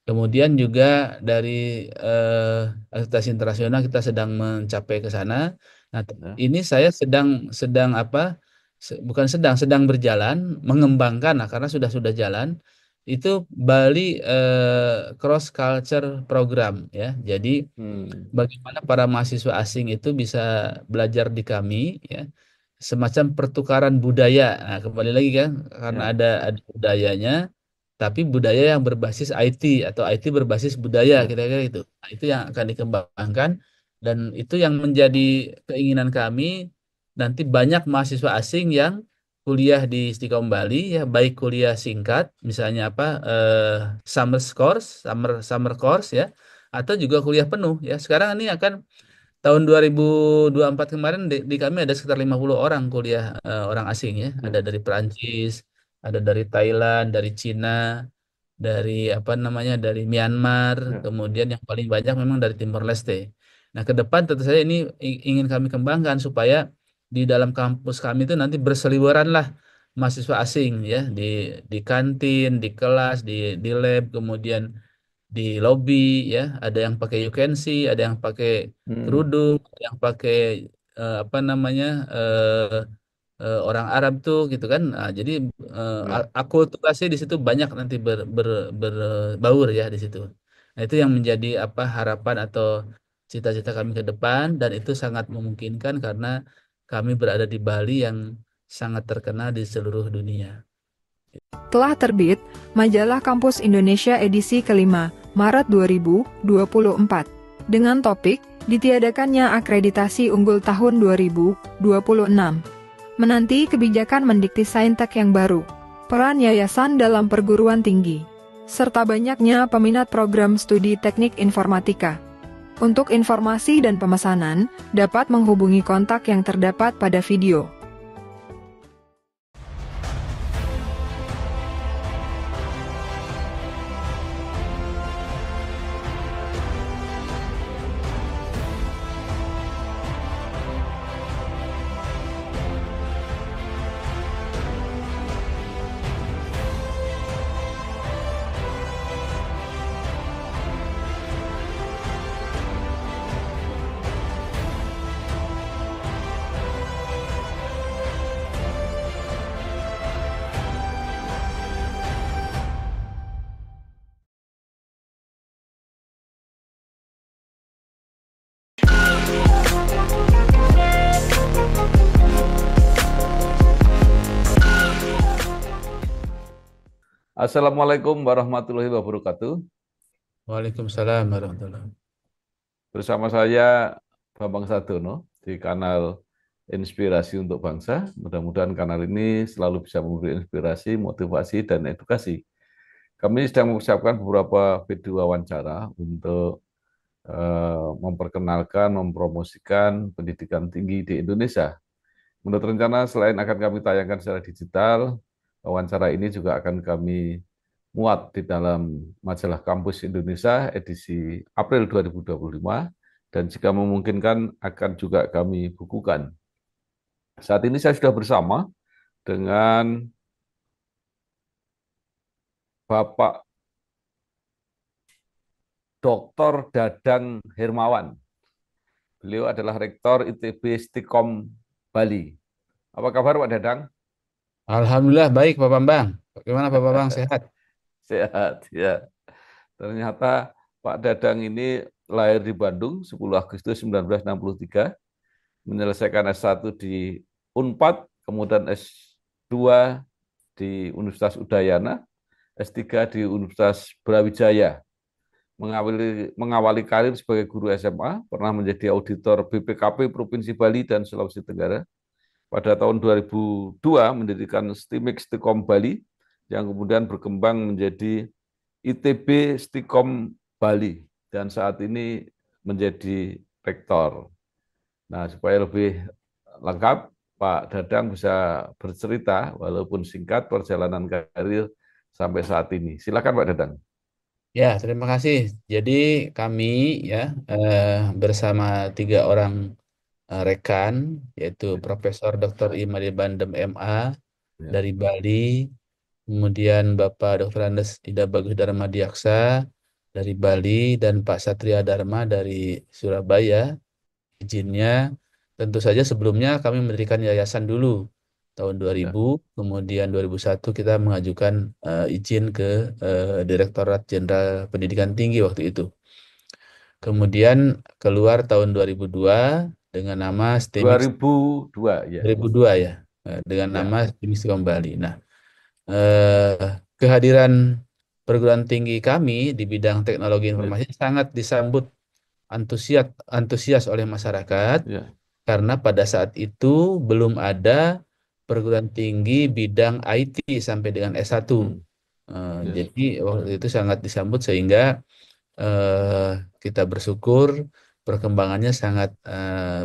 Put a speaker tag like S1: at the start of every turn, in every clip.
S1: Kemudian juga dari akreditasi internasional kita sedang mencapai ke sana. Nah,
S2: Ya.
S1: ini saya sedang sedang apa? Bukan sedang berjalan mengembangkan. Nah, karena sudah jalan itu Bali Cross Culture Program ya. Jadi
S2: Hmm.
S1: bagaimana para mahasiswa asing itu bisa belajar di kami ya, semacam pertukaran budaya. Nah, kembali lagi kan karena
S2: Ya.
S1: ada budayanya, tapi budaya yang berbasis IT atau IT berbasis budaya
S2: Ya.
S1: kira-kira itu. Nah, itu yang akan dikembangkan dan itu yang menjadi keinginan kami nanti banyak mahasiswa asing yang kuliah di Istiqom Bali ya, baik kuliah singkat misalnya apa summer course ya, atau juga kuliah penuh ya. Sekarang ini akan tahun 2024 kemarin di kami ada sekitar 50 orang kuliah orang asing ya. Ada
S2: Ya.
S1: dari Perancis, ada dari Thailand, dari Cina, dari apa namanya dari Myanmar,
S2: Ya.
S1: kemudian yang paling banyak memang dari Timor Leste. Nah, ke depan tentu saja ini ingin kami kembangkan supaya di dalam kampus kami itu nanti berseliweran lah mahasiswa asing ya di kantin, di kelas, di lab, kemudian di lobby ya, ada yang pakai you can see, ada yang pakai
S2: Hmm.
S1: kerudung, ada yang pakai apa namanya orang Arab tuh gitu kan. Nah, jadi
S2: Ya.
S1: akulturasi di situ banyak nanti berbaur ya di situ. Nah, itu yang menjadi apa harapan atau cita-cita kami ke depan dan itu sangat memungkinkan karena kami berada di Bali yang sangat terkenal di seluruh dunia.
S3: Telah terbit Majalah Kampus Indonesia edisi kelima, Maret 2024, dengan topik ditiadakannya akreditasi unggul tahun 2026. Menanti kebijakan mendikti saintek yang baru, peran yayasan dalam perguruan tinggi, serta banyaknya peminat program studi teknik informatika. Untuk informasi dan pemesanan, dapat menghubungi kontak yang terdapat pada video.
S2: Assalamualaikum warahmatullahi wabarakatuh.
S1: Waalaikumsalam warahmatullahi wabarakatuh.
S2: Bersama saya Bambang Sadono di kanal Inspirasi untuk Bangsa. Mudah-mudahan kanal ini selalu bisa memberi inspirasi, motivasi, dan edukasi. Kami sedang mempersiapkan beberapa video wawancara untuk memperkenalkan, mempromosikan pendidikan tinggi di Indonesia. Menurut rencana, selain akan kami tayangkan secara digital, wawancara ini juga akan kami muat di dalam majalah Kampus Indonesia edisi April 2025, dan jika memungkinkan akan juga kami bukukan. Saat ini saya sudah bersama dengan Bapak Dr. Dadang Hermawan. Beliau adalah Rektor ITB Stikom Bali. Apa kabar Pak Dadang?
S1: Alhamdulillah baik Pak Bambang. Bagaimana Pak Bambang sehat?
S2: Sehat ya. Ternyata Pak Dadang ini lahir di Bandung 10 Agustus 1963, menyelesaikan S1 di Unpad, kemudian S2 di Universitas Udayana, S3 di Universitas Brawijaya. Mengawali karir sebagai guru SMA, pernah menjadi auditor BPKP Provinsi Bali dan Sulawesi Tenggara. Pada tahun 2002 mendirikan STIMIK Stikom Bali, yang kemudian berkembang menjadi ITB Stikom Bali, dan saat ini menjadi rektor. Nah, supaya lebih lengkap, Pak Dadang bisa bercerita, walaupun singkat, perjalanan karir sampai saat ini. Silakan Pak Dadang.
S1: Ya, terima kasih. Jadi kami ya eh, bersama tiga orang rekan, yaitu Profesor Dr. Imade Bandem MA
S2: Ya.
S1: dari Bali, kemudian Bapak Dr. Andes Ida Bagus Darmadiaksa, dari Bali dan Pak Satria Dharma dari Surabaya. Izinnya tentu saja sebelumnya kami mendirikan yayasan dulu tahun
S2: Ya.
S1: 2000, kemudian 2001 kita mengajukan izin ke Direktorat Jenderal Pendidikan Tinggi waktu itu. Kemudian keluar tahun 2002 dengan nama STEMIX
S2: 2002 ya.
S1: 2002 ya, dengan nama
S2: Ya.
S1: STEMIX kembali. Nah, kehadiran perguruan tinggi kami di bidang teknologi
S2: Ya.
S1: informasi sangat disambut antusias antusias oleh masyarakat
S2: Ya.
S1: karena pada saat itu belum ada perguruan tinggi bidang IT sampai dengan S1.
S2: Hmm. Ya.
S1: Jadi waktu itu sangat disambut sehingga eh, kita bersyukur perkembangannya sangat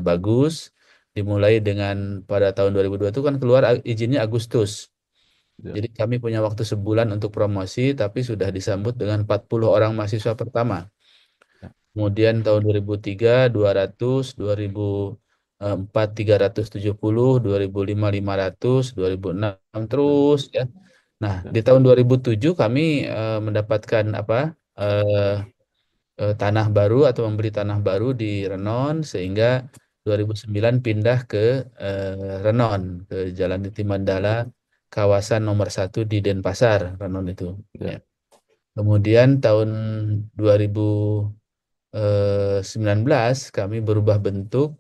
S1: bagus. Dimulai dengan pada tahun 2002 itu kan keluar izinnya Agustus.
S2: Ya.
S1: Jadi kami punya waktu sebulan untuk promosi, tapi sudah disambut dengan 40 orang mahasiswa pertama.
S2: Ya.
S1: Kemudian tahun 2003 200, 2004 370, 2005 500, 2006
S2: Ya.
S1: terus ya. Nah,
S2: Ya.
S1: di tahun 2007 kami mendapatkan apa? eh, tanah baru atau membeli tanah baru di Renon sehingga 2009 pindah ke Renon, ke Jalan Niti Mandala, kawasan nomor 1 di Denpasar, Renon itu. Ya.
S2: Ya.
S1: Kemudian tahun 2019 kami berubah bentuk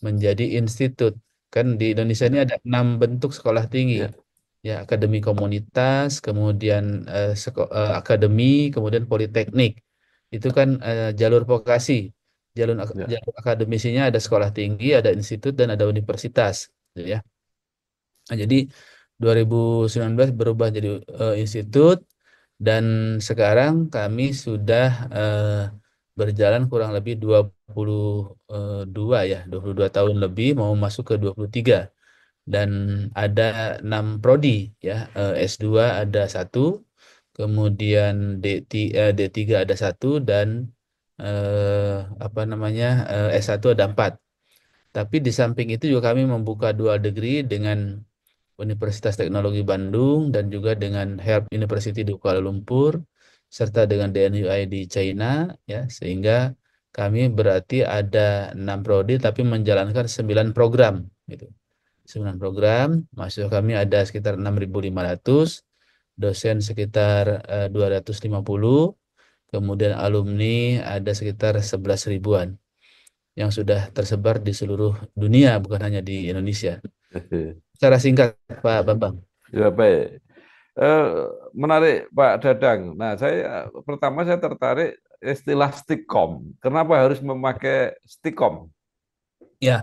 S1: menjadi institut. Kan di Indonesia ini
S2: Ya.
S1: ada 6 bentuk sekolah tinggi.
S2: Ya.
S1: Ya, akademi komunitas, kemudian akademi, kemudian politeknik. Itu kan jalur vokasi.
S2: Ya.
S1: Jalur akademisinya ada sekolah tinggi, ada institut, dan ada universitas. Gitu ya. Nah, jadi 2019 berubah jadi institut, dan sekarang kami sudah berjalan kurang lebih 22 ya, 22 tahun lebih, mau masuk ke 23. Dan ada 6 prodi ya, S2 ada satu, kemudian D3 ada satu, dan apa namanya, S1 ada 4. Tapi di samping itu juga kami membuka dual degree dengan Universitas Teknologi Bandung dan juga dengan Help University di Kuala Lumpur serta dengan DNUI di China, ya, sehingga kami berarti ada 6 prodi tapi menjalankan 9 program gitu. 9 program, mahasiswa kami ada sekitar 6.500, dosen sekitar 250, kemudian alumni ada sekitar 11 ribuan yang sudah tersebar di seluruh dunia, bukan hanya di Indonesia. Secara singkat, Pak Bambang.
S2: Ya, baik. Eh, Menarik Pak Dadang. Nah, pertama saya tertarik istilah stikom. Kenapa harus memakai stikom?
S1: Ya,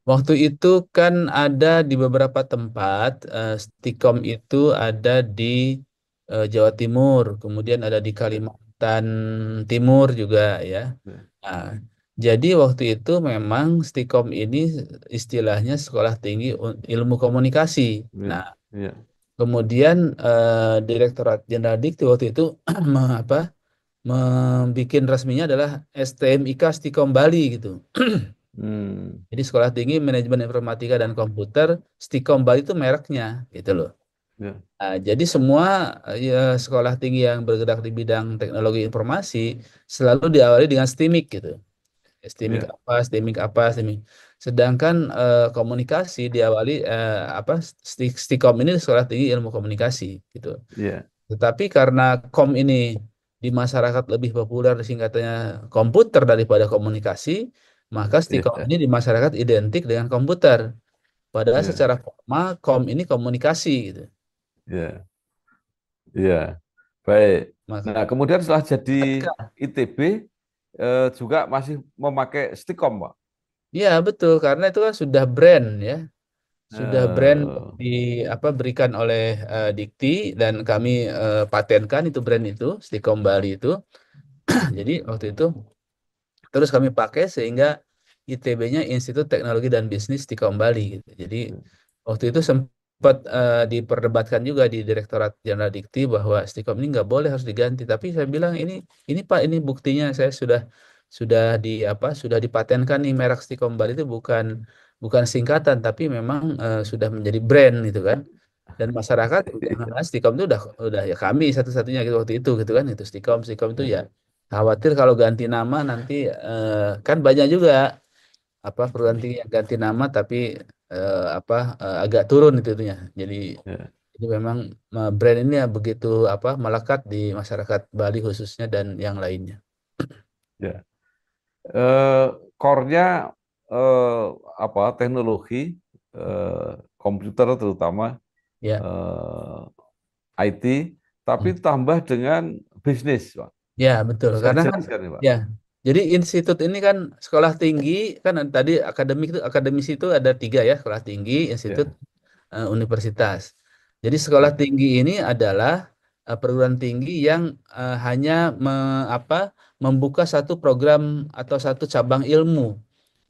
S1: waktu itu kan ada di beberapa tempat, Stikom itu ada di Jawa Timur, kemudian ada di
S2: Ya.
S1: Kalimantan Timur juga ya.
S2: Ya.
S1: Nah, jadi waktu itu memang Stikom ini istilahnya Sekolah Tinggi Ilmu Komunikasi.
S2: Ya.
S1: Nah,
S2: Ya.
S1: kemudian Direktorat Jenderal Dikti waktu itu apa membikin resminya adalah STMIK Stikom Bali gitu.
S2: Hmm.
S1: Jadi Sekolah Tinggi Manajemen Informatika dan Komputer, Stikom Bali itu mereknya, gitu loh.
S2: Ya.
S1: Nah, jadi semua ya, sekolah tinggi yang bergerak di bidang teknologi informasi selalu diawali dengan STIMIK gitu. STIMIK
S2: Ya.
S1: apa, STIMIK apa, STIMIK. Sedangkan komunikasi diawali apa, Stikom ini Sekolah Tinggi Ilmu Komunikasi gitu.
S2: Ya.
S1: Tetapi karena kom ini di masyarakat lebih populer singkatannya komputer daripada komunikasi, maka Stikom
S2: Ya.
S1: ini di masyarakat identik dengan komputer. Padahal
S2: Ya.
S1: secara formal kom ini komunikasi gitu.
S2: Ya. Ya. Baik.
S1: Maka
S2: Nah, kemudian setelah jadi ITB juga masih memakai stikom, Pak.
S1: ya betul, karena itu kan sudah brand ya, sudah brand
S2: Eh,
S1: di apa berikan oleh Dikti, dan kami patenkan itu brand itu Stikom Bali itu. Jadi waktu itu terus kami pakai sehingga ITB-nya Institut Teknologi dan Bisnis di Bali gitu. Jadi waktu itu sempat diperdebatkan juga di Direktorat Jenderal Dikti bahwa Stikom ini nggak boleh, harus diganti. Tapi saya bilang ini Pak, ini buktinya saya sudah di apa sudah dipatenkan nih, merek Stikom Bali itu bukan bukan singkatan tapi memang sudah menjadi brand gitu kan. Dan masyarakat udah Stikom itu udah ya kami satu-satunya gitu waktu itu gitu kan, itu Stikom Stikom itu ya Khawatir kalau ganti nama nanti kan banyak juga apa perguruan tinggi yang ganti nama tapi apa agak turun itunya. Jadi
S2: Ya,
S1: memang brand ini ya begitu apa melekat di masyarakat Bali khususnya dan yang lainnya.
S2: ya. Eh, Core-nya eh, apa? Teknologi eh, komputer terutama
S1: Ya.
S2: IT, tapi
S1: Hmm.
S2: tambah dengan bisnis, Pak.
S1: Ya, betul.
S2: Bisa
S1: Karena kan
S2: dijelaskan nih, Pak?
S1: ya. Jadi institut ini kan sekolah tinggi kan tadi akademik itu akademis itu ada tiga ya, sekolah tinggi, institut,
S2: Ya,
S1: universitas. Jadi sekolah
S2: ya,
S1: tinggi ini adalah perguruan tinggi yang hanya apa, membuka satu program atau satu cabang ilmu.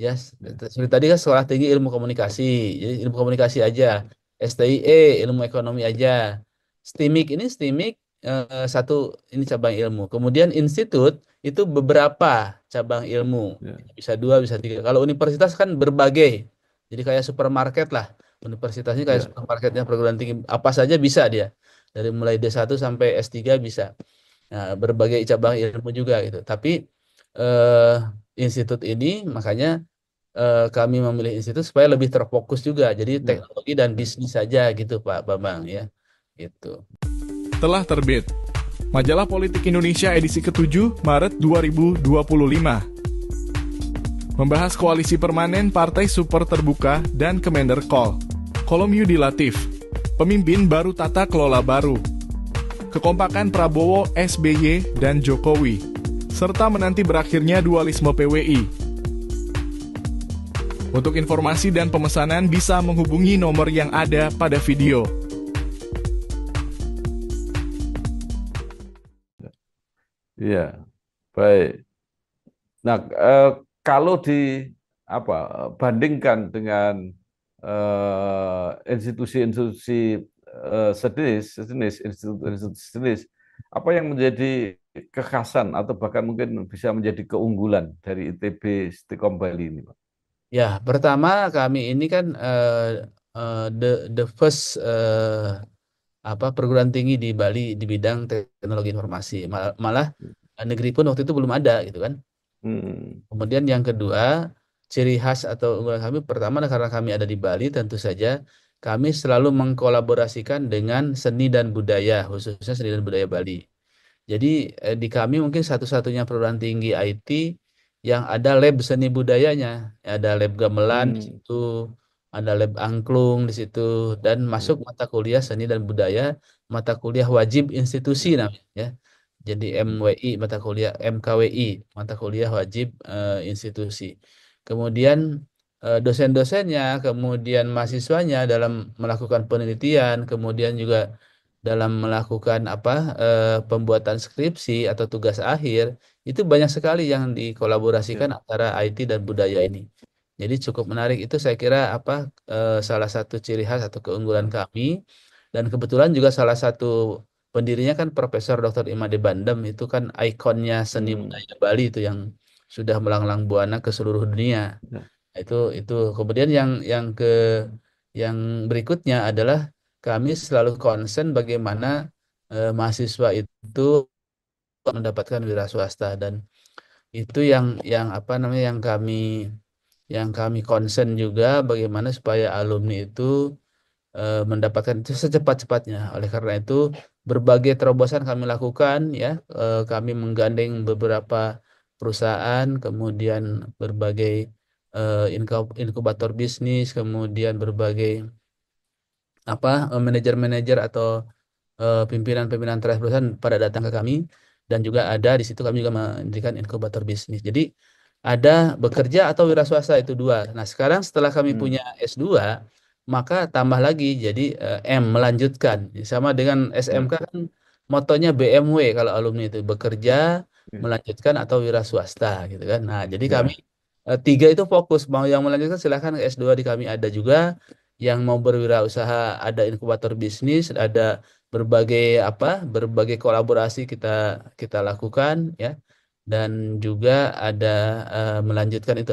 S1: Ya,
S2: ya,
S1: seperti tadi kan sekolah tinggi ilmu komunikasi, jadi ilmu komunikasi aja. STIE ilmu ekonomi aja. STIMIK ini STIMIK satu ini cabang ilmu. Kemudian institut itu beberapa cabang ilmu.
S2: ya,
S1: Bisa dua, bisa tiga. Kalau universitas kan berbagai. Jadi kayak supermarket lah. Universitasnya kayak
S2: ya,
S1: supermarketnya perguruan tinggi apa saja bisa dia. Dari mulai D1 sampai S3 bisa. Nah, berbagai cabang ilmu juga gitu. Tapi eh, institut ini makanya kami memilih institut supaya lebih terfokus juga. Jadi
S2: ya,
S1: teknologi dan
S2: ya.
S1: bisnis saja gitu Pak Bambang ya. Gitu.
S4: Telah terbit Majalah Politik Indonesia edisi ke-7 Maret 2025. Membahas koalisi permanen Partai Super Terbuka dan Kemenderkol. Kolom Yudi Latif. Pemimpin baru tata kelola baru. Kekompakan Prabowo, SBY, dan Jokowi. Serta menanti berakhirnya dualisme PWI. Untuk informasi dan pemesanan bisa menghubungi nomor yang ada pada video.
S2: Iya, baik. Nah, kalau di apa bandingkan dengan institusi-institusi sejenis institusi sejenis, apa yang menjadi kekhasan atau bahkan mungkin bisa menjadi keunggulan dari ITB Stikom Bali ini, Pak?
S1: Ya, pertama kami ini kan the first apa perguruan tinggi di Bali di bidang teknologi informasi. Malah negeri pun waktu itu belum ada gitu kan.
S2: Hmm,
S1: Kemudian yang kedua, ciri khas atau unggulan kami pertama karena kami ada di Bali tentu saja kami selalu mengkolaborasikan dengan seni dan budaya, khususnya seni dan budaya Bali. Jadi di kami mungkin satu-satunya perguruan tinggi IT yang ada lab seni budayanya. Ada lab gamelan di
S2: hmm,
S1: situ, ada lab angklung di situ, dan masuk
S2: ya,
S1: mata kuliah seni dan budaya, mata kuliah wajib institusi
S2: ya,
S1: namanya ya. Jadi
S2: hmm,
S1: MWI, mata kuliah MKWI, mata kuliah wajib institusi. Kemudian dosen-dosennya, kemudian mahasiswanya dalam melakukan penelitian, kemudian juga dalam melakukan apa pembuatan skripsi atau tugas akhir itu banyak sekali yang
S2: ya,
S1: dikolaborasikan antara IT dan budaya ini. Jadi cukup menarik itu saya kira apa salah satu ciri khas atau keunggulan kami dan kebetulan juga salah satu pendirinya kan Profesor Dr. Imade Bandem itu kan ikonnya seni
S2: hmm,
S1: budaya Bali itu yang sudah melanglang buana ke seluruh dunia.
S2: ya,
S1: Itu kemudian yang berikutnya adalah kami selalu concern bagaimana mahasiswa itu mendapatkan wira swasta dan itu yang apa namanya yang kami concern juga bagaimana supaya alumni itu mendapatkan itu secepat-cepatnya. Oleh karena itu berbagai terobosan kami lakukan ya kami menggandeng beberapa perusahaan kemudian berbagai inkubator bisnis kemudian berbagai apa manajer-manajer atau pimpinan-pimpinan teras perusahaan pada datang ke kami dan juga ada di situ kami juga mendirikan inkubator bisnis. Jadi ada bekerja atau wira swasta itu dua. Nah, sekarang setelah kami
S2: hmm,
S1: punya S2, maka tambah lagi jadi melanjutkan. Sama dengan
S2: ya,
S1: SMK kan motonya BMW kalau alumni itu bekerja,
S2: ya,
S1: melanjutkan atau wira swasta gitu kan. Nah, jadi kami
S2: ya,
S1: tiga itu fokus mau yang melanjutkan silahkan S2 di kami ada juga yang mau berwirausaha ada inkubator bisnis, ada berbagai kolaborasi kita kita lakukan ya dan juga ada melanjutkan itu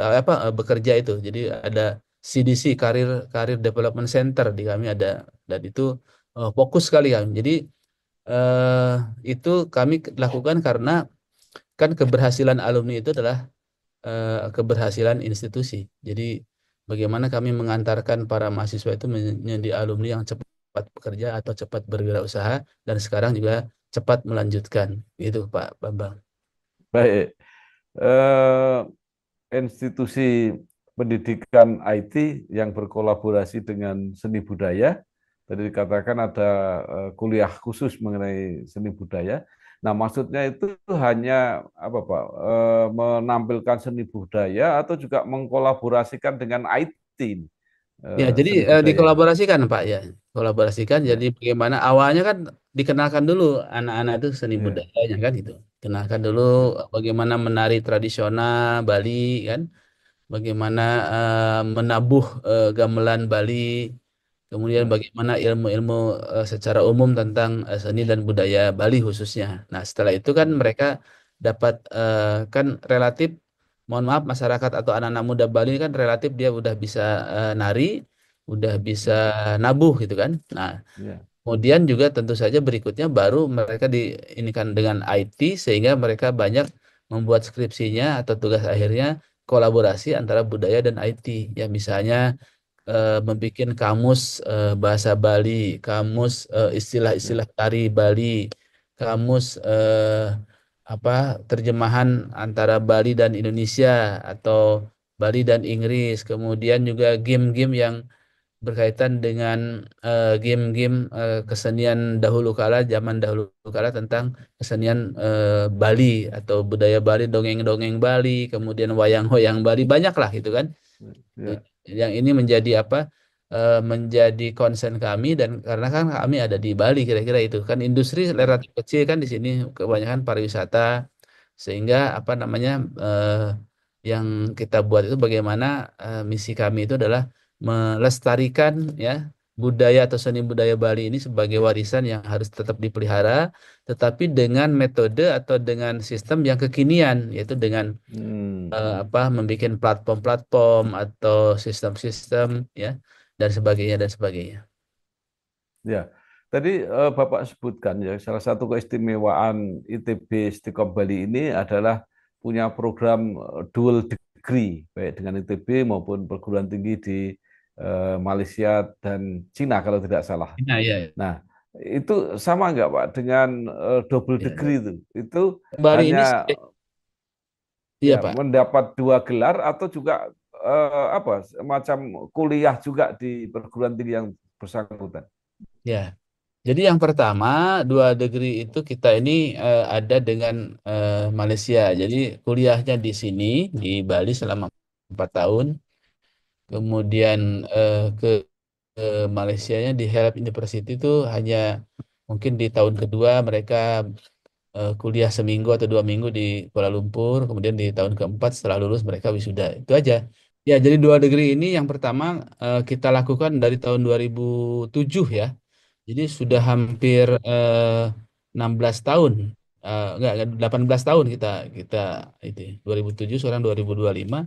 S1: bekerja itu jadi ada CDC Karir Karir Development Center di kami ada dan itu fokus sekali kami jadi itu kami lakukan karena kan keberhasilan alumni itu adalah keberhasilan institusi. Jadi bagaimana kami mengantarkan para mahasiswa itu menjadi alumni yang cepat bekerja atau cepat berwirausaha dan sekarang juga cepat melanjutkan. Gitu Pak Bambang.
S2: Baik. Eh, Institusi pendidikan IT yang berkolaborasi dengan seni budaya. Tadi dikatakan ada kuliah khusus mengenai seni budaya. Nah, maksudnya itu hanya apa Pak? Menampilkan seni budaya atau juga mengkolaborasikan dengan IT
S1: Ya, jadi
S2: seni budaya ini.
S1: dikolaborasikan Pak ya. Kolaborasikan jadi
S2: Ya,
S1: bagaimana awalnya kan dikenalkan dulu anak-anak itu seni
S2: ya,
S1: budayanya kan gitu. Kenalkan dulu
S2: ya,
S1: bagaimana menari tradisional Bali kan. Bagaimana menabuh gamelan Bali, kemudian
S2: ya,
S1: bagaimana ilmu-ilmu secara umum tentang seni dan budaya Bali khususnya. Nah, setelah itu kan
S2: ya,
S1: mereka dapat kan relatif, mohon maaf masyarakat atau anak-anak muda Bali kan relatif dia udah bisa nari, udah bisa
S2: ya,
S1: nabuh gitu kan. Nah,
S2: ya,
S1: kemudian juga tentu saja berikutnya baru mereka diinikan dengan IT sehingga mereka banyak membuat skripsinya atau tugas akhirnya kolaborasi antara budaya dan IT. Ya misalnya membuat kamus bahasa Bali, kamus
S2: ya,
S1: istilah-istilah tari Bali, kamus apa terjemahan antara Bali dan Indonesia atau Bali dan Inggris. Kemudian juga game-game yang berkaitan dengan game-game kesenian dahulu kala, zaman dahulu kala tentang kesenian Bali atau budaya Bali, dongeng-dongeng Bali, kemudian wayang-wayang Bali, banyak lah gitu kan.
S2: ya,
S1: Yang ini menjadi apa? Menjadi concern kami dan karena kan kami ada di Bali kira-kira itu kan industri
S2: ya,
S1: relatif kecil kan di sini kebanyakan pariwisata sehingga apa namanya yang kita buat itu bagaimana misi kami itu adalah melestarikan ya budaya atau seni budaya Bali ini sebagai warisan yang harus tetap dipelihara, tetapi dengan metode atau dengan sistem yang kekinian, yaitu dengan apa membuat platform-platform atau sistem-sistem ya dan sebagainya dan sebagainya.
S2: ya. Tadi Bapak sebutkan ya salah satu keistimewaan ITB Istiqom Bali ini adalah punya program dual degree baik dengan ITB maupun perguruan tinggi di Malaysia dan Cina kalau tidak salah.
S1: Nah, ya,
S2: Nah, itu sama nggak Pak dengan double
S1: ya,
S2: degree itu? Itu
S1: Bali ini
S2: hanya
S1: iya
S2: ya
S1: Pak.
S2: mendapat dua gelar atau juga apa semacam kuliah juga di perguruan tinggi yang bersangkutan?
S1: Ya. Jadi yang pertama dua degree itu kita ini ada dengan Malaysia. Jadi kuliahnya di sini di Bali selama 4 tahun. Kemudian ke Malaysianya di Help University itu hanya mungkin di tahun kedua mereka kuliah seminggu atau 2 minggu di Kuala Lumpur. Kemudian di tahun keempat setelah lulus mereka wisuda. Itu aja. Ya, jadi dua degree ini yang pertama kita lakukan dari tahun 2007 ya. Jadi sudah hampir 16 tahun. Enggak, 18 tahun kita kita itu 2007 sekarang 2025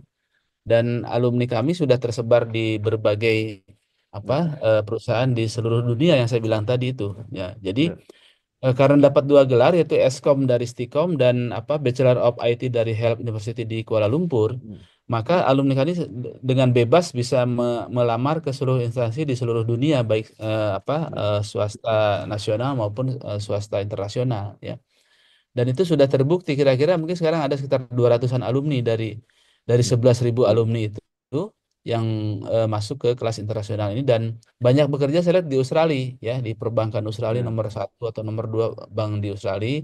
S1: dan alumni kami sudah tersebar di berbagai apa
S2: Ya,
S1: perusahaan di seluruh dunia yang saya bilang tadi itu ya. Jadi
S2: ya,
S1: karena dapat dua gelar yaitu Eskom dari Stikom dan apa Bachelor of IT dari Help University di Kuala Lumpur,
S2: hmm,
S1: maka alumni kami dengan bebas bisa melamar ke seluruh instansi di seluruh dunia baik
S2: ya,
S1: swasta nasional maupun swasta internasional ya. Dan itu sudah terbukti kira-kira mungkin sekarang ada sekitar 200-an alumni dari
S2: hmm,
S1: 11.000 alumni itu yang masuk ke kelas internasional ini dan banyak bekerja saya lihat di Australia ya di perbankan Australia
S2: ya,
S1: nomor satu atau nomor dua bank di Australia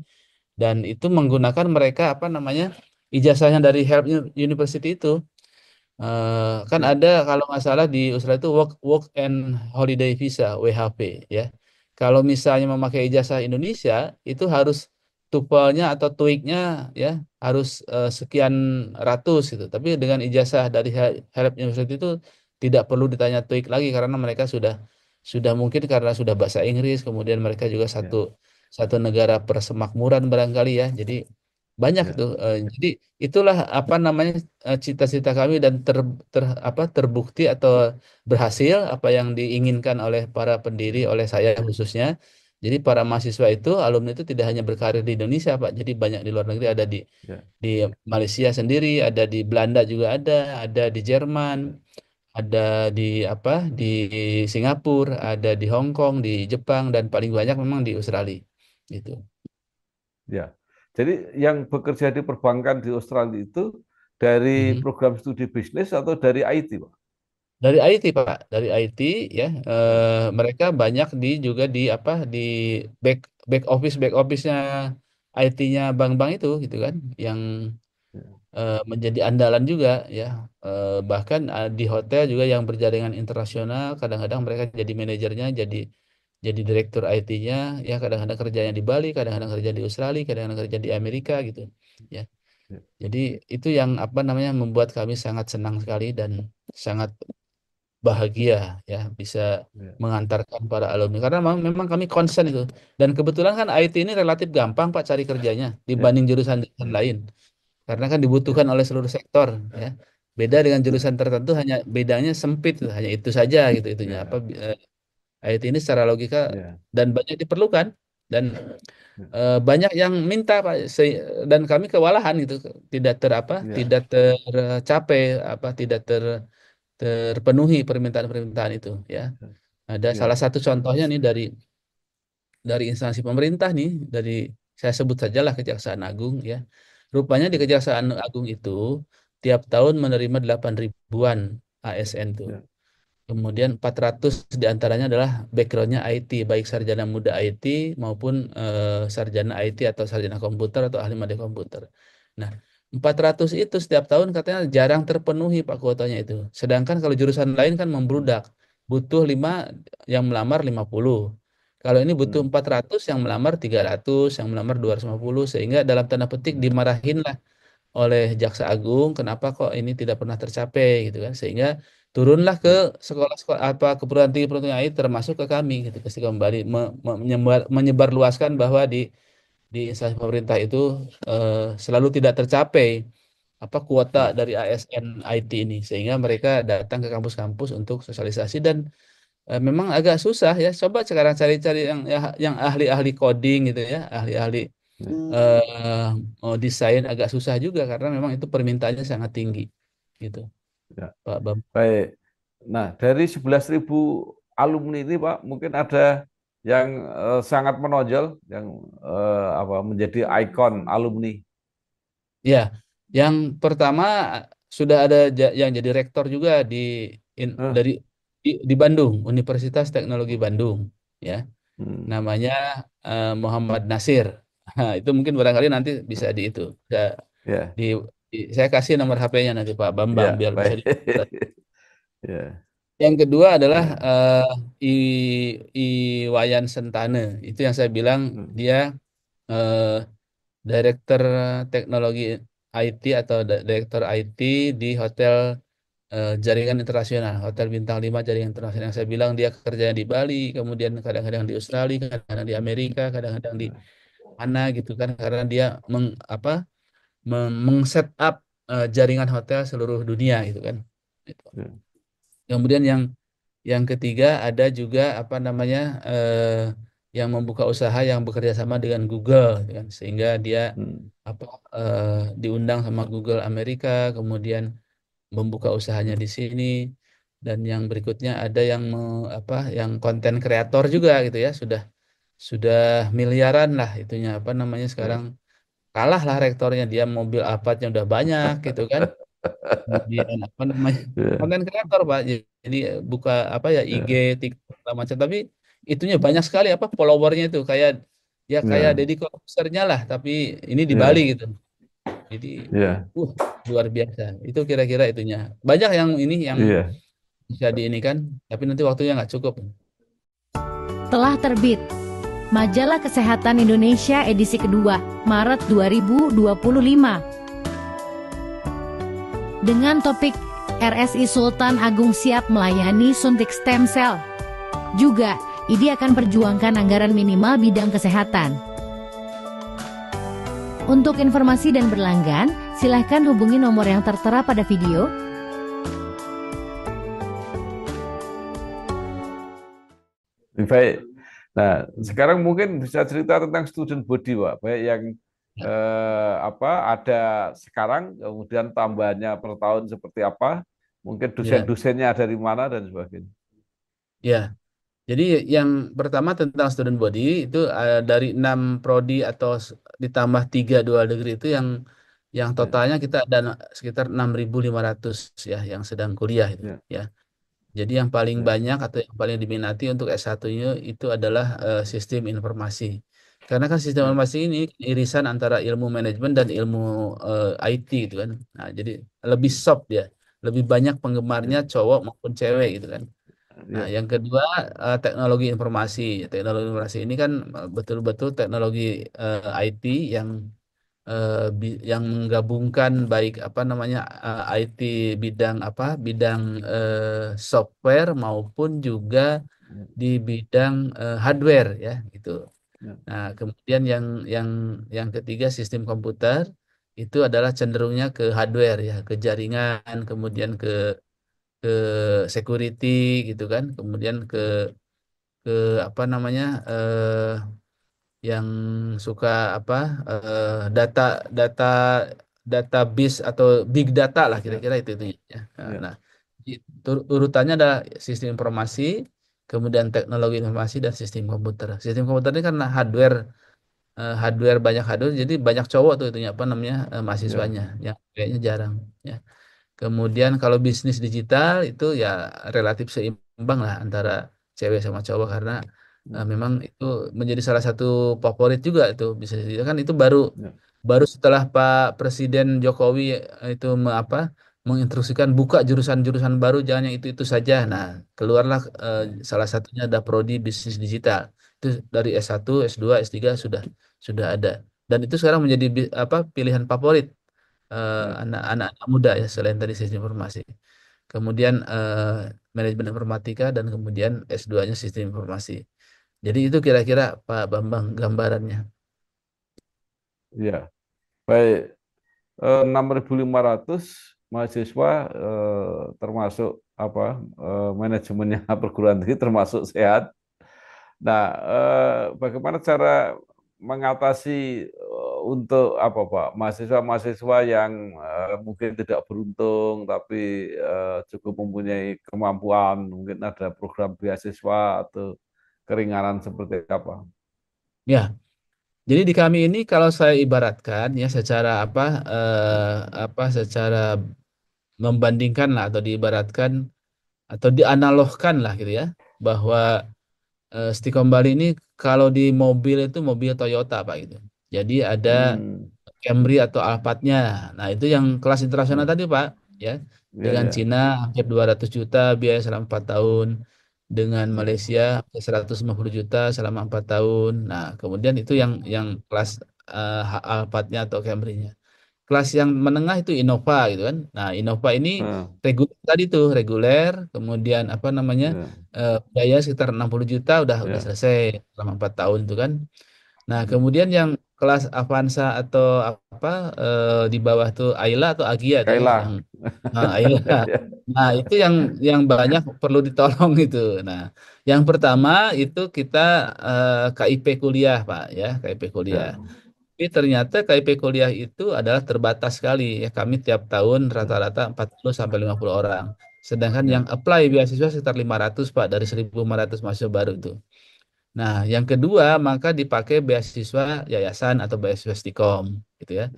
S1: dan itu menggunakan mereka apa namanya ijazahnya dari Help University itu. Kan
S2: ya,
S1: ada kalau nggak salah di Australia itu work and holiday visa WHP ya. Kalau misalnya memakai ijazah Indonesia itu harus TOEFL-nya atau TOEIC-nya ya harus sekian ratus gitu. Tapi dengan ijazah dari Help University itu tidak perlu ditanya TOEIC lagi karena mereka sudah mungkin karena sudah bahasa Inggris, kemudian mereka juga satu
S2: ya,
S1: satu negara persemakmuran barangkali ya. Jadi banyak
S2: ya,
S1: itu. Jadi itulah apa namanya cita-cita kami dan apa terbukti atau berhasil apa yang diinginkan oleh para pendiri oleh saya khususnya Jadi para mahasiswa itu, alumni itu tidak hanya berkarir di Indonesia, Pak. Jadi banyak di luar negeri, ada
S2: Ya,
S1: di Malaysia sendiri, ada di Belanda juga ada di Jerman, ada di apa? Di Singapura, ada di Hong Kong, di Jepang, dan paling banyak memang di Australia. Gitu.
S2: ya. Jadi yang bekerja di perbankan di Australia itu dari
S1: Mhm.
S2: program studi bisnis atau dari IT, Pak?
S1: Dari IT, Pak, dari IT ya,
S2: Ya,
S1: mereka banyak juga di apa, di back back office-nya IT-nya bank-bank itu gitu kan, yang
S2: ya,
S1: menjadi andalan juga ya. Bahkan di hotel juga yang berjaringan internasional, kadang-kadang mereka jadi manajernya, jadi direktur IT-nya ya, kadang-kadang kerjanya di Bali, kadang-kadang kerja di Australia, kadang-kadang kerja di Amerika gitu ya.
S2: ya,
S1: Jadi itu yang apa namanya membuat kami sangat senang sekali dan sangat bahagia ya bisa
S2: ya,
S1: mengantarkan para alumni, karena memang kami concern itu, dan kebetulan kan IT ini relatif gampang Pak cari kerjanya
S2: ya,
S1: dibanding jurusan-jurusan
S2: ya,
S1: lain, karena kan dibutuhkan
S2: ya,
S1: oleh seluruh sektor ya. Beda dengan jurusan tertentu, hanya bedanya sempit, hanya itu saja gitu itunya apa,
S2: ya,
S1: IT ini secara logika
S2: ya,
S1: dan banyak diperlukan, dan
S2: ya,
S1: banyak yang minta Pak. Dan kami kewalahan gitu, tidak
S2: ya,
S1: tidak tercapai tidak terpenuhi permintaan-permintaan itu ya. Ada salah
S2: ya,
S1: satu contohnya nih dari instansi pemerintah nih, dari saya sebut sajalah Kejaksaan Agung ya. Rupanya di
S2: ya,
S1: Kejaksaan Agung itu tiap tahun menerima 8 ribuan ASN tuh.
S2: ya,
S1: Kemudian 400 diantaranya adalah backgroundnya IT, baik sarjana muda IT maupun sarjana IT atau sarjana komputer atau ahli media komputer. Nah, 400 itu setiap tahun katanya jarang terpenuhi Pak kuotanya itu. Sedangkan kalau jurusan lain kan membludak, butuh 5 yang melamar 50. Kalau ini butuh
S2: hmm,
S1: 400 yang melamar 300, yang melamar 250, sehingga dalam tanda petik
S2: ya,
S1: dimarahin oleh Jaksa Agung, kenapa kok ini tidak pernah tercapai gitu kan, sehingga turunlah ke
S2: ya,
S1: sekolah-sekolah apa ke perguruan tinggi termasuk ke kami gitu, ke kembali menyebarluaskan bahwa di instansi pemerintah itu selalu tidak tercapai apa kuota
S2: ya,
S1: dari ASN IT ini, sehingga mereka datang ke kampus-kampus untuk sosialisasi, dan memang agak susah ya. Coba sekarang cari-cari yang ahli-ahli coding gitu ya, ahli-ahli
S2: ya,
S1: mau desain, agak susah juga karena memang itu permintaannya sangat tinggi gitu
S2: ya.
S1: Pak Bam.
S2: Baik. Nah, dari 11.000 alumni ini, Pak, mungkin ada yang sangat menonjol, yang apa menjadi ikon alumni.
S1: Ya, yang pertama sudah ada yang jadi rektor juga
S2: Eh,
S1: dari di Bandung, Universitas Teknologi Bandung ya.
S2: hmm,
S1: Namanya Muhammad Nasir. Nah, itu mungkin barangkali nanti bisa di itu. Bisa
S2: ya,
S1: di, saya kasih nomor HP-nya nanti Pak Bambang
S2: ya,
S1: biar bisa
S2: baik.
S1: di.
S2: Ya,
S1: Yang kedua adalah
S2: ya,
S1: I, Iwayan Sentane. Itu yang saya bilang
S2: hmm,
S1: dia eh, Direktur Teknologi IT atau Direktur IT di Hotel Jaringan Internasional, Hotel Bintang 5 Jaringan Internasional. Yang saya bilang dia kerjanya di Bali, kemudian kadang-kadang di Australia, kadang-kadang di Amerika, kadang-kadang di
S2: ya,
S1: mana gitu kan, karena dia meng-set up jaringan hotel seluruh dunia gitu kan. Gitu.
S2: ya,
S1: Kemudian yang ketiga ada juga apa namanya yang membuka usaha yang bekerja sama dengan Google, gitu kan, sehingga dia
S2: hmm,
S1: apa eh, diundang sama Google Amerika, kemudian membuka usahanya di sini. Dan yang berikutnya ada yang konten kreator juga gitu ya, sudah miliaran lah itunya apa namanya sekarang,
S2: ya,
S1: kalah lah rektornya, dia mobil Apache udah banyak gitu kan. Kemudian apa namanya
S2: ya,
S1: konten kreator Pak, jadi buka apa ya IG,
S2: ya,
S1: TikTok segala macam, tapi itunya banyak sekali apa followernya itu kayak ya kayak
S2: ya,
S1: Deddy Corbuzier-nya lah, tapi ini di Bali
S2: ya,
S1: gitu. Jadi
S2: ya,
S1: uh luar biasa itu, kira-kira itunya banyak yang ini yang
S2: iya.
S1: bisa di ini kan, tapi nanti waktunya nggak cukup.
S5: Telah terbit Majalah Kesehatan Indonesia edisi kedua, Maret 2025. Dengan topik RSI Sultan Agung siap melayani suntik stem cell. Juga, IDI akan perjuangkan anggaran minimal bidang kesehatan. Untuk informasi dan berlanggan, silahkan hubungi nomor yang tertera pada video.
S2: Baik. Nah, sekarang mungkin bisa cerita tentang student body, Pak. Baik yang
S1: Ya,
S2: ada sekarang, kemudian tambahannya per tahun seperti apa, mungkin
S1: ya,
S2: dosen-dosennya dari mana dan sebagainya.
S1: ya. Jadi yang pertama tentang student body itu dari 6 prodi atau ditambah 3 dual degree itu yang
S2: Ya,
S1: totalnya kita ada sekitar 6.500 ya yang sedang kuliah itu
S2: ya,
S1: ya. Jadi yang paling
S2: ya,
S1: banyak atau yang paling diminati untuk S1-nya itu adalah sistem informasi. Karena kan sistem
S2: ya,
S1: informasi ini irisan antara ilmu manajemen dan ilmu IT gitu kan. Nah, jadi lebih soft dia. Lebih banyak penggemarnya
S2: ya,
S1: cowok maupun cewek gitu kan. Nah,
S2: ya,
S1: yang kedua teknologi informasi. Teknologi informasi ini kan betul-betul teknologi IT yang yang menggabungkan baik apa namanya IT bidang apa bidang software maupun juga di bidang hardware ya gitu.
S2: ya,
S1: Nah, kemudian yang yang ketiga sistem komputer itu adalah cenderungnya ke hardware ya, ke jaringan, kemudian ke security gitu kan, kemudian ke apa namanya yang suka apa data data database atau big data lah
S2: ya,
S1: kira-kira itu ya.
S2: ya,
S1: Nah, urutannya adalah sistem informasi, kemudian teknologi informasi dan sistem komputer. Sistem komputer ini karena hardware banyak hardware jadi banyak cowok tuh itunya apa namanya
S2: ya,
S1: mahasiswanya yang kayaknya jarang ya. Kemudian kalau bisnis digital itu ya relatif seimbang lah antara cewek sama cowok karena
S2: ya,
S1: memang itu menjadi salah satu favorit juga itu bisnis digital kan itu baru
S2: ya,
S1: baru setelah Pak Presiden Jokowi itu menginstruksikan buka jurusan-jurusan baru jangan yang itu saja. Nah, keluarlah salah satunya ada prodi bisnis digital. Itu dari S1, S2, S3 sudah ada. Dan itu sekarang menjadi apa pilihan favorit
S2: ya,
S1: anak-anak muda ya selain tadi sistem informasi. Kemudian manajemen informatika dan kemudian S2-nya sistem informasi. Jadi itu kira-kira Pak Bambang gambarannya.
S2: ya. Baik, 6.500 mahasiswa termasuk apa manajemennya perguruan tinggi termasuk sehat. Nah, bagaimana cara mengatasi untuk apa Pak mahasiswa-mahasiswa yang mungkin tidak beruntung tapi cukup mempunyai kemampuan, mungkin ada program beasiswa atau keringanan seperti apa?
S1: Ya, jadi di kami ini kalau saya ibaratkan ya secara secara membandingkan lah atau diibaratkan atau dianalogkan lah gitu ya bahwa Stikom Bali ini kalau di mobil itu mobil Toyota Pak gitu. Jadi ada
S2: Hmm,
S1: Camry atau Alphard-nya. Nah, itu yang kelas internasional
S2: ya,
S1: tadi, Pak, ya.
S2: ya,
S1: Dengan
S2: ya,
S1: Cina hampir 200 juta biaya selama 4 tahun, dengan
S2: ya,
S1: Malaysia hampir 150 juta selama 4 tahun. Nah, kemudian itu yang kelas Alphard-nya atau Camry-nya. Kelas yang menengah itu Innova gitu kan. Nah, Innova ini
S2: ah,
S1: reguler tadi tuh, reguler, kemudian apa namanya?
S2: ya,
S1: Biaya sekitar 60 juta udah
S2: ya,
S1: selesai selama 4 tahun itu kan. Nah, kemudian yang kelas Avanza atau apa di bawah tuh Ayla atau Agia tuh ya, yang
S2: Kailah.
S1: Ayla. Nah, itu yang banyak perlu ditolong itu. Nah, yang pertama itu kita KIP kuliah, Pak, ya, KIP kuliah.
S2: Ya,
S1: Tapi ternyata KIP kuliah itu adalah terbatas sekali ya. Kami tiap tahun
S2: ya,
S1: rata-rata 40 sampai 50 orang. Sedangkan yang
S2: ya,
S1: apply beasiswa sekitar 500 Pak dari 1.500 mahasiswa baru itu. Nah, yang kedua, maka dipakai beasiswa yayasan atau beasiswa Stikom, gitu ya.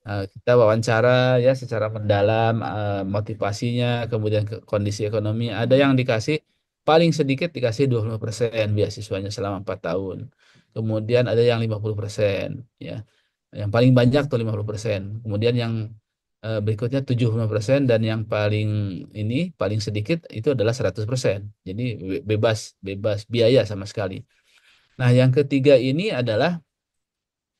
S2: ya,
S1: Kita wawancara ya secara mendalam motivasinya, kemudian kondisi ekonomi. Ada yang dikasih paling sedikit dikasih 20% beasiswanya selama 4 tahun. Kemudian ada yang 50%, ya. Yang paling banyak tuh 50%. Kemudian yang berikutnya 75% dan yang paling sedikit itu adalah 100%. Jadi bebas bebas biaya sama sekali. Nah, yang ketiga ini adalah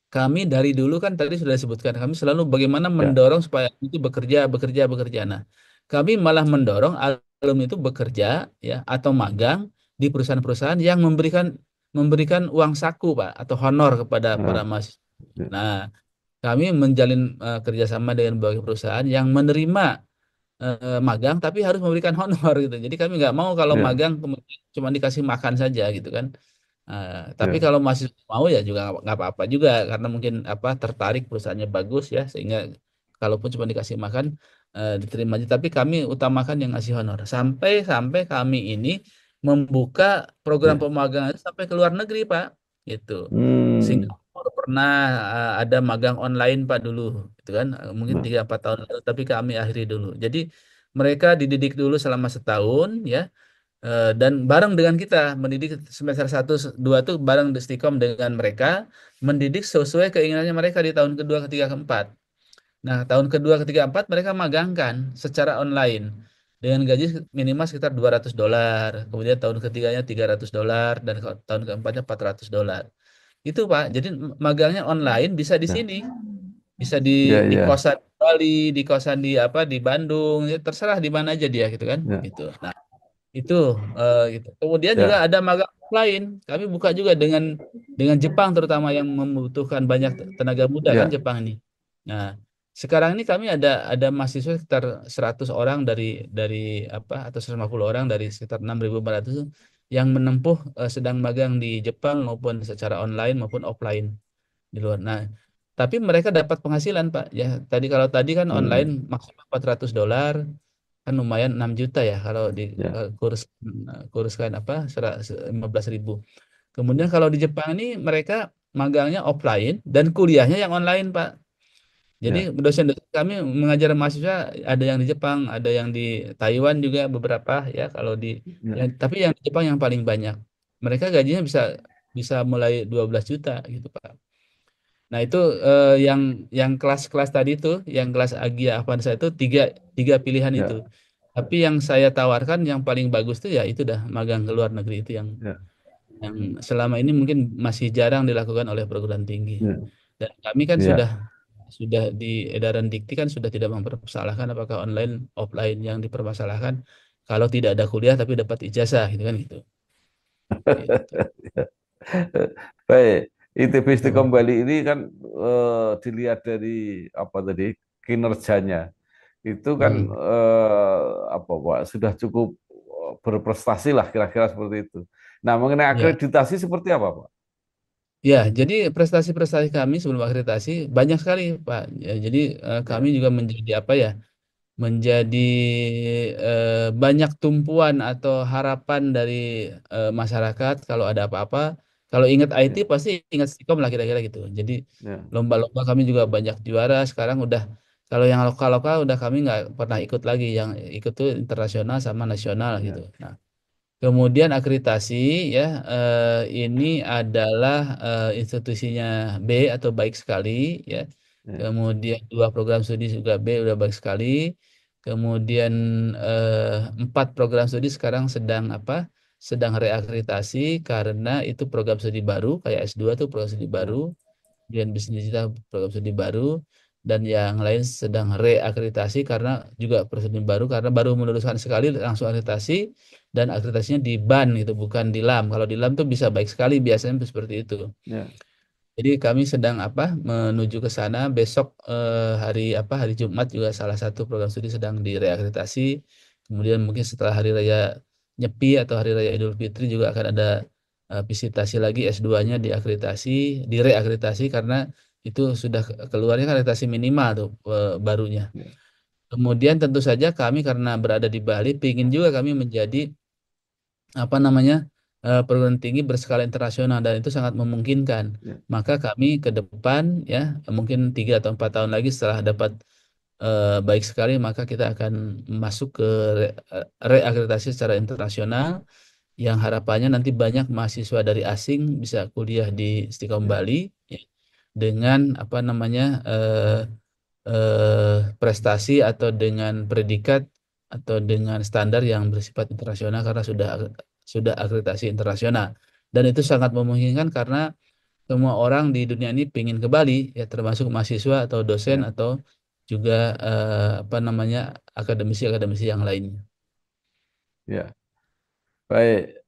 S1: kami dari dulu kan tadi sudah disebutkan kami selalu bagaimana
S2: ya,
S1: mendorong supaya itu bekerja, bekerja, bekerja. Nah, kami malah mendorong alumni itu bekerja ya atau magang di perusahaan-perusahaan yang memberikan memberikan uang saku, Pak, atau honor kepada para
S2: ah,
S1: mahasiswa.
S2: ya,
S1: Nah, kami menjalin kerjasama dengan beberapa perusahaan yang menerima magang tapi harus memberikan honor gitu. Jadi kami nggak mau kalau
S2: ya,
S1: magang kemudian cuma dikasih makan saja gitu kan. Tapi
S2: Ya.
S1: kalau masih mau ya juga nggak apa-apa juga karena mungkin apa tertarik perusahaannya bagus ya sehingga kalaupun cuma dikasih makan diterima aja. Tapi kami utamakan yang ngasih honor. Sampai sampai kami ini membuka program
S2: Ya.
S1: pemagangan sampai ke luar negeri Pak. Gitu.
S2: Hmm.
S1: Singapura pernah ada magang online Pak dulu, gitu kan? Mungkin
S2: Nah,
S1: 3-4 tahun lalu, tapi kami akhiri dulu. Jadi mereka dididik dulu selama setahun ya. Dan bareng dengan kita mendidik semester 1 2 tuh bareng di Stikom dengan mereka mendidik sesuai keinginannya mereka di tahun kedua, ketiga, keempat. Nah, tahun kedua, ketiga, keempat mereka magangkan secara online dengan gaji minimal sekitar $200. Kemudian tahun ketiganya $300 dan tahun keempatnya $400. Itu Pak. Jadi magangnya online bisa di
S2: ya.
S1: sini, bisa di
S2: Ya,
S1: di
S2: ya,
S1: kosan di Bali, di kosan di apa di Bandung, ya terserah di mana aja dia gitu kan.
S2: ya,
S1: Gitu. Nah, itu gitu. Kemudian juga
S2: ya,
S1: ada magang lain. Kami buka juga dengan Jepang terutama yang membutuhkan banyak tenaga muda kan
S2: ya.
S1: Jepang ini. Nah, sekarang ini kami ada mahasiswa sekitar 100 orang dari apa atau 150 orang dari sekitar 6.400 yang menempuh sedang magang di Jepang maupun secara online maupun offline di luar. Nah, tapi mereka dapat penghasilan Pak. Ya, kalau tadi kan online
S2: Hmm.
S1: maksimal $400 kan lumayan 6 juta ya kalau di
S2: Ya,
S1: kurs kurskan apa 15.000. Kemudian kalau di Jepang ini mereka magangnya offline dan kuliahnya yang online Pak. Jadi
S2: ya,
S1: dosen-dosen kami mengajar mahasiswa ada yang di Jepang, ada yang di Taiwan juga beberapa ya kalau di
S2: ya,
S1: tapi yang di Jepang yang paling banyak. Mereka gajinya bisa bisa mulai 12 juta gitu Pak. Nah itu yang kelas-kelas tadi itu, yang kelas Agia Avanza itu tiga tiga pilihan itu.
S2: ya,
S1: Tapi yang saya tawarkan yang paling bagus tuh ya itu dah magang ke luar negeri itu
S2: ya,
S1: yang selama ini mungkin masih jarang dilakukan oleh perguruan tinggi.
S2: ya,
S1: Dan kami kan
S2: ya.
S1: sudah di edaran dikti kan sudah tidak mempermasalahkan apakah online offline yang dipermasalahkan kalau tidak ada kuliah tapi dapat ijazah gitu kan gitu. Gitu.
S2: Baik, ITB Istiqom
S1: Tuh.
S2: Bali ini kan dilihat dari apa tadi kinerjanya itu kan
S1: Hmm.
S2: apa Pak sudah cukup berprestasi lah kira-kira seperti itu. Nah, mengenai
S1: Ya.
S2: akreditasi seperti apa Pak?
S1: Ya, jadi prestasi-prestasi kami sebelum akreditasi banyak sekali, Pak. Ya, jadi kami
S2: Ya,
S1: juga menjadi apa ya? Menjadi banyak tumpuan atau harapan dari masyarakat kalau ada apa-apa. Kalau ingat IT
S2: ya,
S1: pasti ingat Stikom lah kira-kira gitu. Jadi
S2: ya,
S1: lomba-lomba kami juga banyak juara. Sekarang udah kalau yang lokal-lokal udah kami nggak pernah ikut lagi. Yang ikut tuh internasional sama nasional gitu.
S2: ya,
S1: Nah, kemudian akreditasi ya ini adalah institusinya B atau baik sekali ya.
S2: ya,
S1: Kemudian 2 program studi juga B udah baik sekali. Kemudian 4 program studi sekarang sedang apa? Sedang reakreditasi karena itu program studi baru kayak S2 tuh program studi baru,
S2: ya,
S1: kemudian bisnis digital program studi baru dan yang lain sedang reakreditasi karena juga program studi baru karena baru meluluskan sekali langsung akreditasi dan akreditasinya di BAN gitu bukan di LAM. Kalau di LAM tuh bisa baik sekali biasanya seperti itu.
S2: ya,
S1: Jadi kami sedang apa menuju ke sana besok hari apa hari Jumat juga salah satu program studi sedang direakreditasi. Kemudian mungkin setelah hari raya Nyepi atau hari raya Idul Fitri juga akan ada visitasi lagi S2-nya diakreditasi, direakreditasi karena itu sudah keluarnya kan akreditasi minimal tuh barunya.
S2: ya,
S1: Kemudian tentu saja kami karena berada di Bali, ingin juga kami menjadi apa namanya perguruan tinggi berskala internasional dan itu sangat memungkinkan.
S2: ya,
S1: Maka kami ke depan ya mungkin 3 atau 4 tahun lagi setelah dapat baik sekali maka kita akan masuk ke reakreditasi secara internasional yang harapannya nanti banyak mahasiswa dari asing bisa kuliah di Istiqom
S2: ya,
S1: Bali ya, dengan apa namanya prestasi atau dengan predikat atau dengan standar yang bersifat internasional karena sudah akreditasi internasional dan itu sangat memungkinkan karena semua orang di dunia ini ingin ke Bali ya termasuk mahasiswa atau dosen
S2: ya,
S1: atau juga apa namanya akademisi-akademisi yang lainnya.
S2: ya. Baik.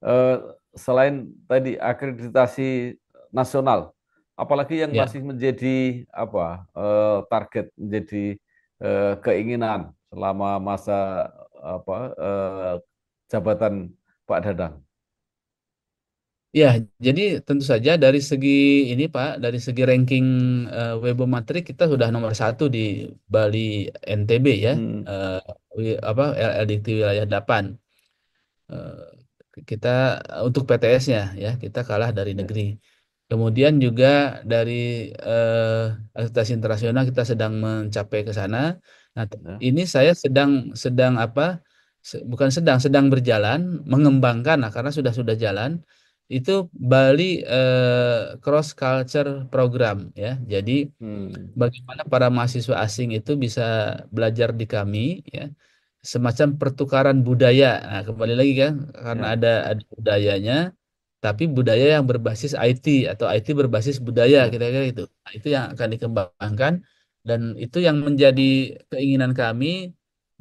S2: Eh, Selain tadi akreditasi nasional, apalagi yang
S1: Ya.
S2: masih menjadi apa target menjadi keinginan selama masa apa jabatan Pak Dadang?
S1: Ya, jadi tentu saja dari segi ini Pak, dari segi ranking Webometrik kita sudah nomor satu di Bali NTB ya,
S2: Hmm,
S1: eh, apa LLDT wilayah 8. Eh, kita untuk PTS-nya ya kita kalah dari
S2: ya,
S1: negeri. Kemudian juga dari akreditasi internasional kita sedang mencapai ke sana. Nah,
S2: ya.
S1: ini saya sedang sedang apa? Bukan sedang berjalan mengembangkan. Nah, karena sudah jalan itu Bali Cross Culture Program ya. Jadi
S2: Hmm,
S1: bagaimana para mahasiswa asing itu bisa belajar di kami ya, semacam pertukaran budaya. Nah, kembali lagi kan karena
S2: ya,
S1: ada budayanya, tapi budaya yang berbasis IT atau IT berbasis budaya
S2: ya,
S1: kira-kira itu. Nah, itu yang akan dikembangkan dan itu yang menjadi keinginan kami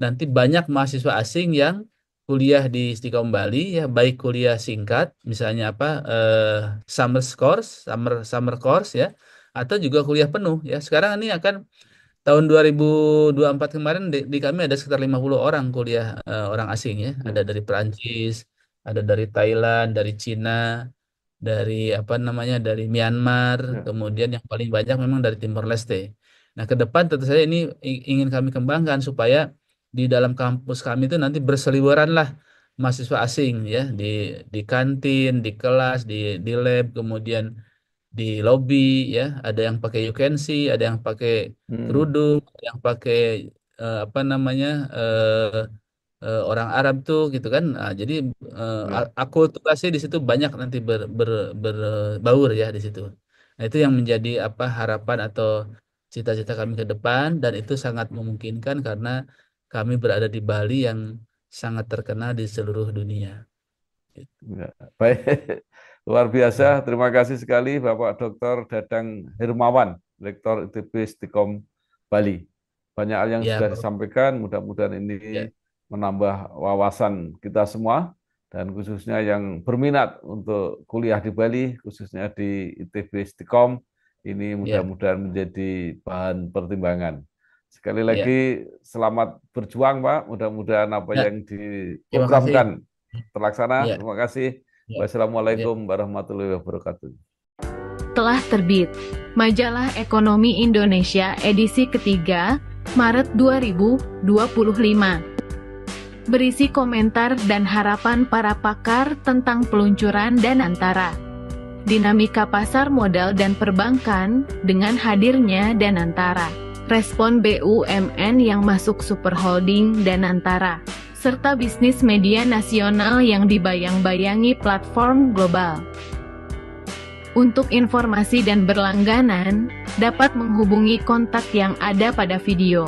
S1: nanti banyak mahasiswa asing yang kuliah di Istiqom Bali ya, baik kuliah singkat misalnya apa summer course ya, atau juga kuliah penuh ya. Sekarang ini akan tahun 2024 kemarin di kami ada sekitar 50 orang kuliah orang asing ya. Ada
S2: ya,
S1: dari Perancis, ada dari Thailand, dari Cina, dari apa namanya dari Myanmar,
S2: ya.
S1: kemudian yang paling banyak memang dari Timor Leste. Nah, ke depan tentu saja ini ingin kami kembangkan supaya di dalam kampus kami itu nanti berseliweran lah mahasiswa asing ya di kantin, di kelas, di lab, kemudian di lobby ya, ada yang pakai you can see, ada yang pakai
S2: Hmm,
S1: kerudung, ada yang pakai apa namanya orang Arab tuh gitu kan. Nah, jadi
S2: ya,
S1: akulturasi di situ banyak nanti berbaur ya di situ. Nah, itu yang menjadi apa harapan atau cita-cita kami ke depan dan itu sangat memungkinkan karena kami berada di Bali yang sangat terkenal di seluruh dunia.
S2: ya. Baik, luar biasa. Terima kasih sekali Bapak Dr. Dadang Hermawan, Rektor ITB Stikom Bali. Banyak hal yang
S1: Ya,
S2: sudah
S1: Pak.
S2: disampaikan, mudah-mudahan
S1: Ya,
S2: ini menambah wawasan kita semua, dan khususnya yang berminat untuk kuliah di Bali, khususnya di ITB Stikom, ini
S1: ya,
S2: mudah-mudahan menjadi bahan pertimbangan. Sekali
S1: ya,
S2: lagi selamat berjuang, Pak. Mudah-mudahan apa
S1: ya.
S2: yang
S1: Terima kasih.
S2: diprogramkan terlaksana.
S1: Ya,
S2: Terima kasih.
S1: ya, ya.
S2: Wassalamualaikum warahmatullahi wabarakatuh.
S3: Telah terbit Majalah Ekonomi Indonesia edisi ketiga Maret 2025. Berisi komentar dan harapan para pakar tentang peluncuran Danantara. Dinamika pasar modal dan perbankan dengan hadirnya Danantara. Respon BUMN yang masuk super holding Danantara. Serta bisnis media nasional yang dibayang-bayangi platform global. Untuk informasi dan berlangganan, dapat menghubungi kontak yang ada pada video.